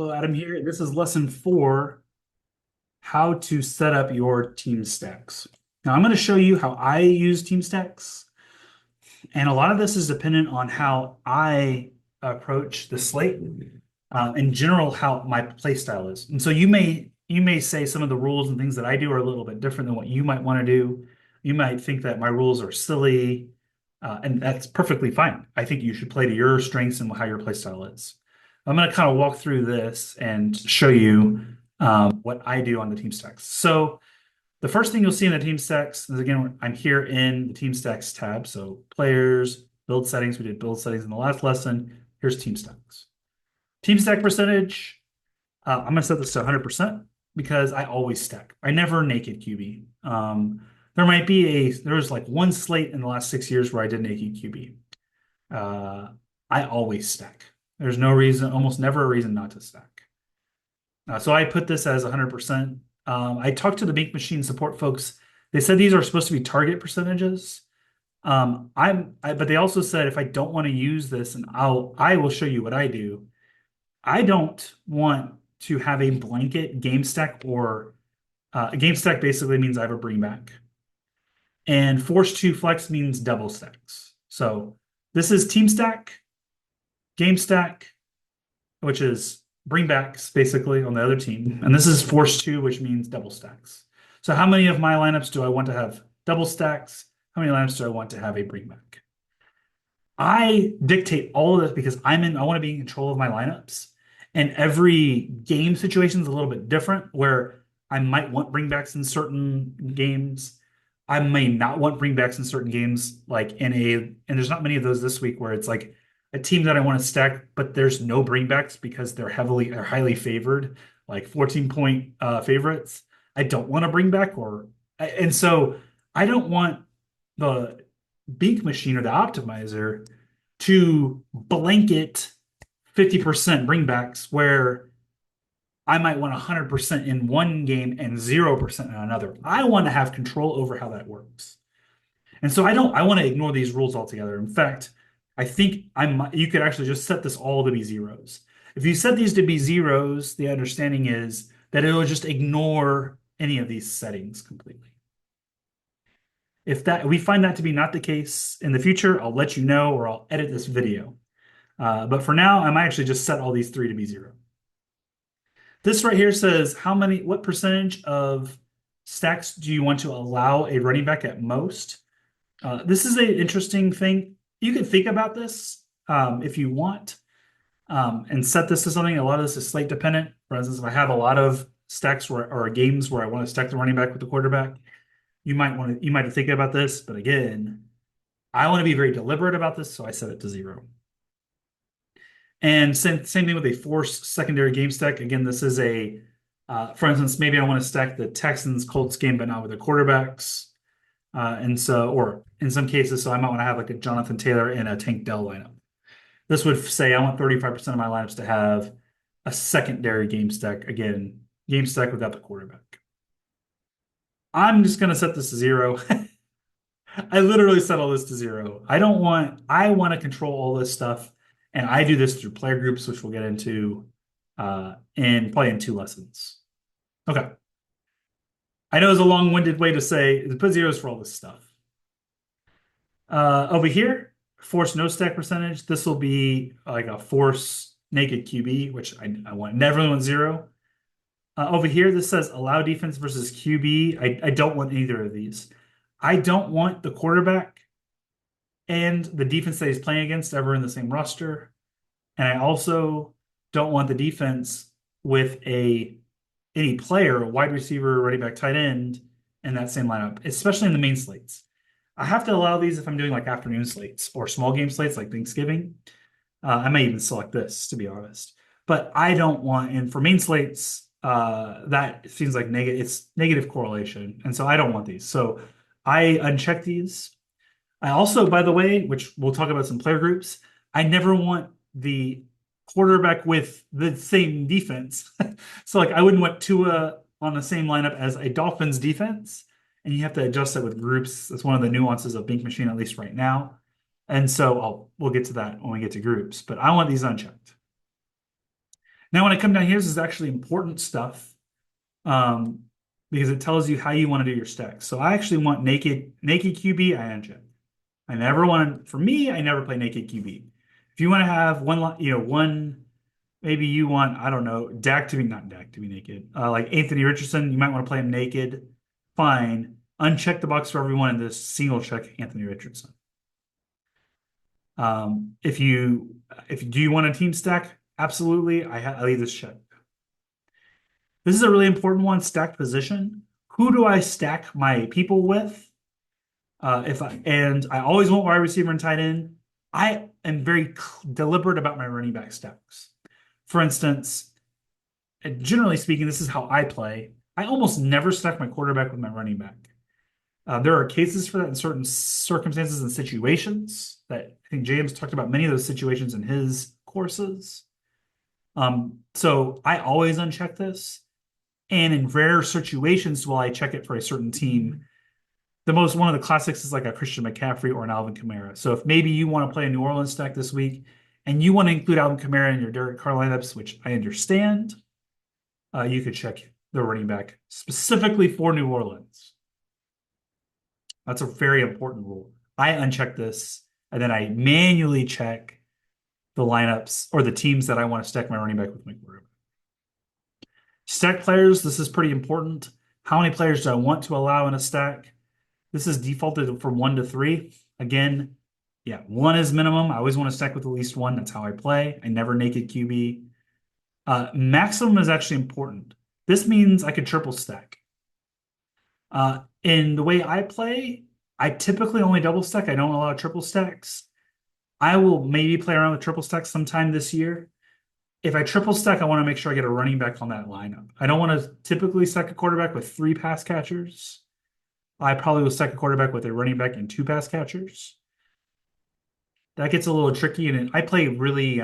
Hello, Adam here. This is lesson 4, how to set up your team stacks. Now, I'm going to show you how I use team stacks, and a lot of this is dependent on how I approach the slate, in general, how my play style is. And so you may say some of the rules and things that I do are a little bit different than what you might want to do. You might think that my rules are silly, and that's perfectly fine. I think you should play to your strengths and how your play style is. I'm going to kind of walk through this and show you what I do on the team stacks. So the first thing you'll see in the team stacks is, again, I'm here in the team stacks tab. So players, build settings. We did build settings in the last lesson. Here's team stacks. Team stack percentage. I'm going to set this to 100% because I always stack. I never naked QB. There was like one slate in the last 6 years where I did naked QB. I always stack. There's no reason, almost never a reason not to stack. So I put this as 100%. I talked to the Bink Machine support folks. They said these are supposed to be target percentages. But they also said if I don't want to use this, and I will show you what I do. I don't want to have a blanket game stack, or a game stack basically means I have a bring back. And force to flex means double stacks. So this is team stack, game stack, which is bringbacks basically on the other team. And this is force two, which means double stacks. So how many of my lineups do I want to have double stacks? How many lineups do I want to have a bringback? I dictate all of this because I want to be in control of my lineups. And every game situation is a little bit different, where I might want bringbacks in certain games. I may not want bringbacks in certain games, and there's not many of those this week, where it's like a team that I want to stack, but there's no bringbacks because they're highly favored, like 14-point favorites. I don't want to bring back, and so I don't want the Bink Machine or the optimizer to blanket 50% bringbacks, where I might want 100% in one game and 0% in another. I want to have control over how that works. And so I want to ignore these rules altogether. In fact, I think you could actually just set this all to be zeros. If you set these to be zeros, the understanding is that it will just ignore any of these settings completely. If we find that to be not the case in the future, I'll let you know, or I'll edit this video. But for now, I might actually just set all these three to be zero. This right here says what percentage of stacks do you want to allow a running back at most? This is an interesting thing. You can think about this if you want, and set this to something. A lot of this is slate dependent. For instance, if I have a lot of stacks or games where I want to stack the running back with the quarterback, you might be thinking about this. But again, I want to be very deliberate about this, so I set it to 0. And same thing with a force secondary game stack. Again, this is for instance, maybe I want to stack the Texans Colts game, but not with the quarterbacks. Or in some cases, so I might want to have like a Jonathan Taylor and a Tank Dell lineup. This would say I want 35% of my lineups to have a secondary game stack. Again, game stack without the quarterback. I'm just going to set this to 0. I literally set all this to 0. I want to control all this stuff. And I do this through player groups, which we'll get into in 2 lessons. Okay. I know it's a long-winded way to say put zeros for all this stuff. Over here, force no stack percentage. This will be like a force naked QB, which I never want 0. Over here, this says allow defense versus QB. I don't want either of these. I don't want the quarterback and the defense that he's playing against ever in the same roster. And I also don't want the defense with any player, a wide receiver, running back, tight end, in that same lineup, especially in the main slates. I have to allow these if I'm doing like afternoon slates or small game slates like Thanksgiving. I may even select this, to be honest. But I don't want, and for main slates, that seems like it's negative correlation. And so I don't want these. So I uncheck these. I also, by the way, which we'll talk about some player groups, I never want the quarterback with the same defense. So like I wouldn't want Tua on the same lineup as a Dolphins defense. And you have to adjust it with groups. That's one of the nuances of Bink Machine, at least right now. And so we'll get to that when we get to groups. But I want these unchecked. Now, when I come down here, this is actually important stuff, um, because it tells you how you want to do your stacks. So I actually want naked QB, I uncheck. I never want to, for me, I never play naked QB. If you want to have one, maybe you want, I don't know, Dak to be, not Dak to be naked, like Anthony Richardson, you might want to play him naked. Fine. Uncheck the box for everyone and just single check Anthony Richardson. If you, do you want a team stack? Absolutely. I leave this check. This is a really important one, stacked position. Who do I stack my people with? If I and I always want wide receiver and tight end. I am very deliberate about my running back stacks. For instance, generally speaking, this is how I play. I almost never stack my quarterback with my running back. There are cases for that in certain circumstances and situations that I think James talked about many of those situations in his courses. So I always uncheck this. And in rare situations, will I check it for a certain team? One of the classics is like a Christian McCaffrey or an Alvin Kamara. So if maybe you want to play a New Orleans stack this week and you want to include Alvin Kamara in your Derek Carr lineups, which I understand, you could check the running back specifically for New Orleans. That's a very important rule. I uncheck this and then I manually check the lineups or the teams that I want to stack my running back with my quarterback. Stack players, this is pretty important. How many players do I want to allow in a stack? This is defaulted from 1 to 3. Again, yeah, 1 is minimum. I always want to stack with at least 1. That's how I play. I never naked QB. Maximum is actually important. This means I could triple stack. In the way I play, I typically only double stack. I don't allow triple stacks. I will maybe play around with triple stacks sometime this year. If I triple stack, I want to make sure I get a running back on that lineup. I don't want to typically stack a quarterback with 3 pass catchers. I probably will stack a quarterback with a running back and 2 pass catchers. That gets a little tricky, and I play really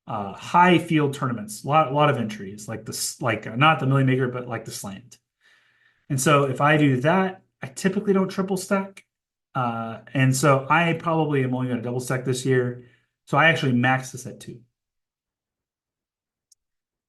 high field tournaments, a lot of entries, like this, like not the Millie Maker, but like the slant. And so if I do that, I typically don't triple stack. And so I probably am only going to double stack this year. So I actually max this at 2.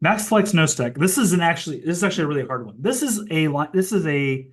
Max flex no stack. This is actually a really hard one. This is a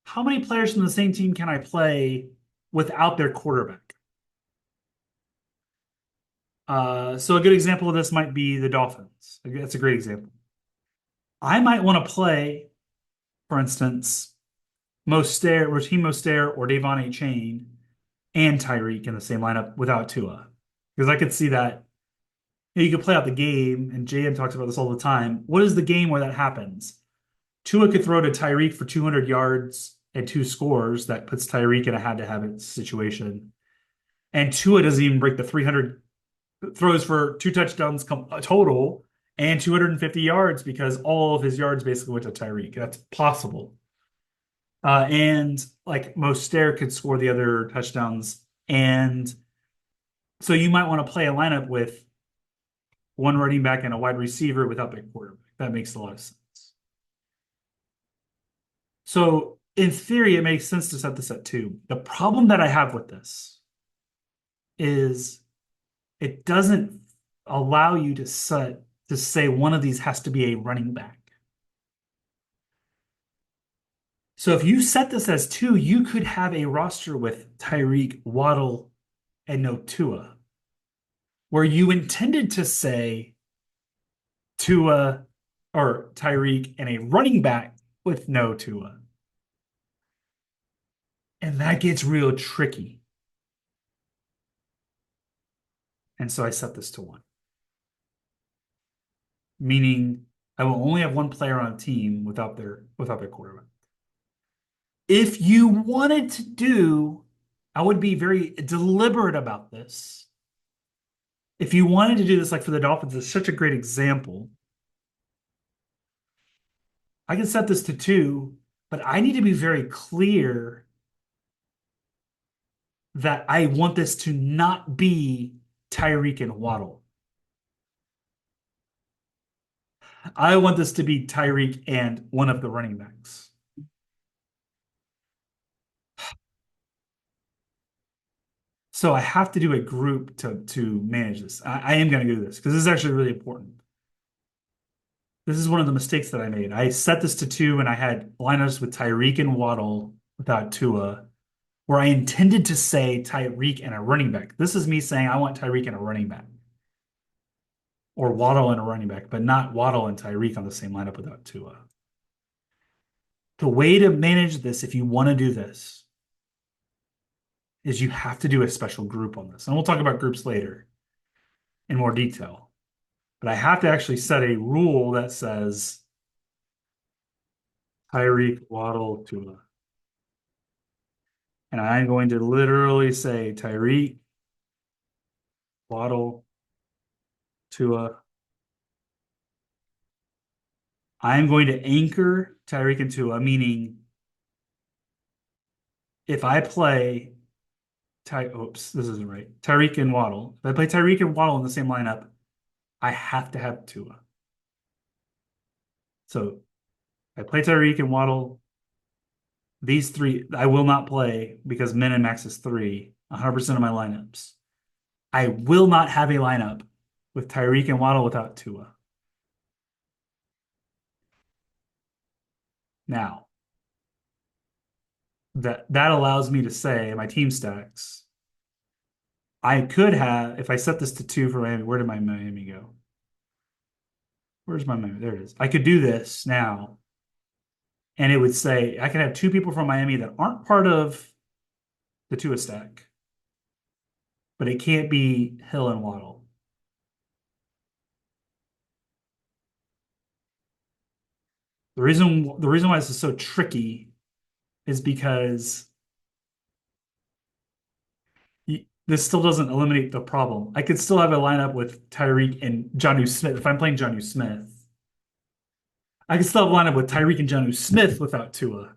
how many players from the same team can I play without their quarterback? So a good example of this might be the Dolphins. That's a great example. I might want to play, for instance, Raheem Mostert or Devon A. Chain and Tyreek in the same lineup without Tua. Because I could see that you could play out the game, and JM talks about this all the time. What is the game where that happens? Tua could throw to Tyreek for 200 yards and 2 scores. That puts Tyreek in a had-to-have-it situation. And Tua doesn't even break the 300 throws for 2 touchdowns total and 250 yards because all of his yards basically went to Tyreek. That's possible. And like Mostert could score the other touchdowns. And so you might want to play a lineup with 1 running back and a wide receiver without their quarterback. That makes a lot of sense. So in theory, it makes sense to set this at 2. The problem that I have with this is it doesn't allow you to say one of these has to be a running back. So if you set this as 2, you could have a roster with Tyreek, Waddle, and no Tua, where you intended to say Tua or Tyreek and a running back with no Tua. And that gets real tricky. And so I set this to 1. Meaning I will only have 1 player on a team without their quarterback. If you wanted to do, I would be very deliberate about this. If you wanted to do this, like for the Dolphins, it's such a great example. I can set this to 2, but I need to be very clear that I want this to not be Tyreek and Waddle. I want this to be Tyreek and one of the running backs. So I have to do a group to manage this. I am going to do this because this is actually really important. this is one of the mistakes that I made. I set this to two and I had lineups with Tyreek and Waddle without Tua, where I intended to say Tyreek and a running back. This is me saying I want Tyreek and a running back, or Waddle and a running back, but not Waddle and Tyreek on the same lineup without Tua. The way to manage this, if you want to do this, is you have to do a special group on this. And we'll talk about groups later in more detail. But I have to actually set a rule that says Tyreek, Waddle, Tua. And I'm going to literally say Tyreek, Waddle, Tua. I'm going to anchor Tyreek and Tua, meaning if I play oops, this isn't right. Tyreek and Waddle. If I play Tyreek and Waddle in the same lineup, I have to have Tua. So I play Tyreek and Waddle. These three I will not play because min and max is three, 100% of my lineups. I will not have a lineup with Tyreek and Waddle without Tua. Now, that allows me to say my team stacks. I could have, if I set this to two for Miami, where did my Miami go? Where's my Miami? There it is. I could do this now, and it would say I can have two people from Miami that aren't part of the Tua stack, but it can't be Hill and Waddle. The reason why this is so tricky is because this still doesn't eliminate the problem. I could still have a lineup with Tyreek and Jonnu Smith if I'm playing Jonnu Smith. I could still have a lineup with Tyreek and Jonnu Smith without Tua.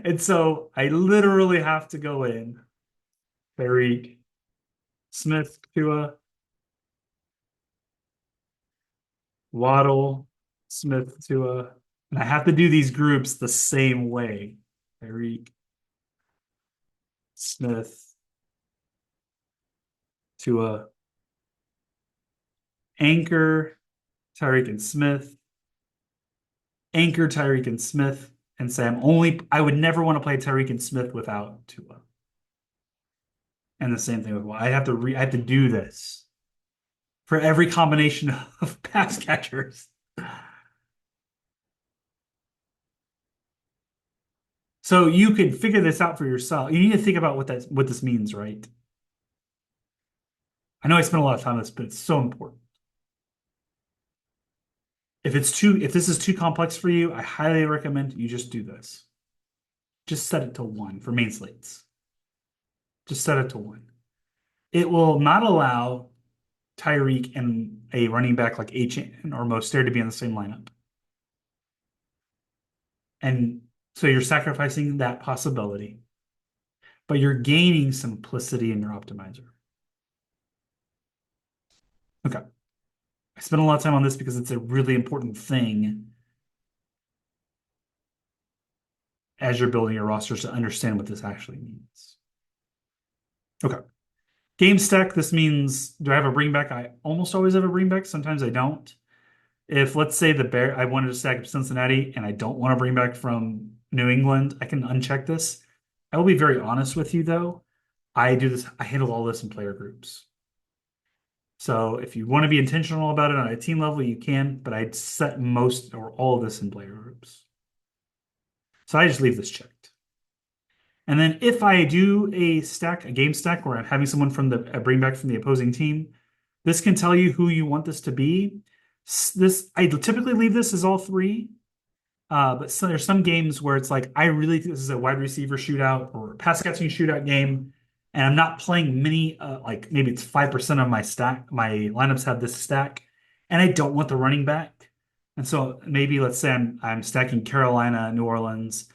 And so I literally have to go in Tyreek, Smith, Tua, Waddle, Smith, Tua. And I have to do these groups the same way. Tyreek, Smith, Tua, anchor, Tyreek and Smith, anchor Tyreek and Smith, and say I would never want to play Tyreek and Smith without Tua. And the same thing with I have to do this for every combination of pass catchers. So you can figure this out for yourself. You need to think about what this means, right? I know I spent a lot of time on this, but it's so important. If this is too complex for you, I highly recommend you just do this. Just set it to one for main slates. Just set it to one. It will not allow Tyreek and a running back like Achane or Mostert to be in the same lineup. And so you're sacrificing that possibility, but you're gaining simplicity in your optimizer. Okay. I spent a lot of time on this because it's a really important thing as you're building your rosters to understand what this actually means. Okay. Game stack, this means, do I have a bring back? I almost always have a bring back. Sometimes I don't. If, let's say, I wanted to stack up Cincinnati and I don't want to bring back from New England, I can uncheck this. I will be very honest with you, though. I handle all this in player groups. So if you want to be intentional about it on a team level, you can, but I'd set most or all of this in player groups. So I just leave this checked. And then if I do a game stack where I'm having someone from a bring back from the opposing team, this can tell you who you want this to be. I typically leave this as all three. But there's some games where it's like, I really think this is a wide receiver shootout or a pass catching shootout game. And I'm not playing many, like maybe it's 5% of my stack. My lineups have this stack, and I don't want the running back. And so maybe let's say I'm stacking Carolina, New Orleans,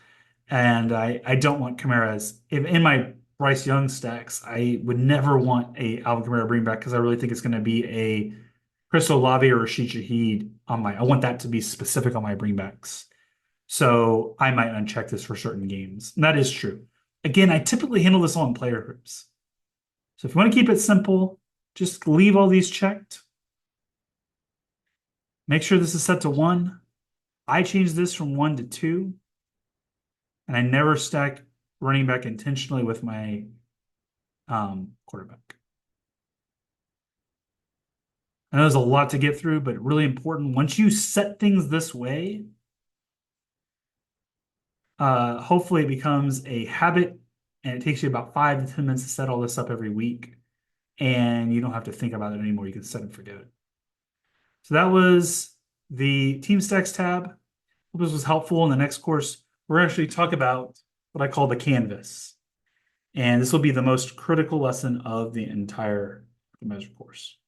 and I don't want Kamara's. If in my Bryce Young stacks, I would never want a Alvin Kamara bring back because I really think it's going to be a Chris Olave or Rashid Shaheed on I want that to be specific on my bringbacks. So I might uncheck this for certain games. And that is true. Again, I typically handle this all in player groups. So if you want to keep it simple, just leave all these checked. Make sure this is set to 1. I changed this from 1 to 2, and I never stack running back intentionally with my quarterback. I know there's a lot to get through, but really important. Once you set things this way, hopefully it becomes a habit, and it takes you about 5 to 10 minutes to set all this up every week, and you don't have to think about it anymore. You can set and forget it. So that was the Team Stacks tab. Hope this was helpful. In the next course, we're actually talk about what I call the canvas. And this will be the most critical lesson of the entire measure course.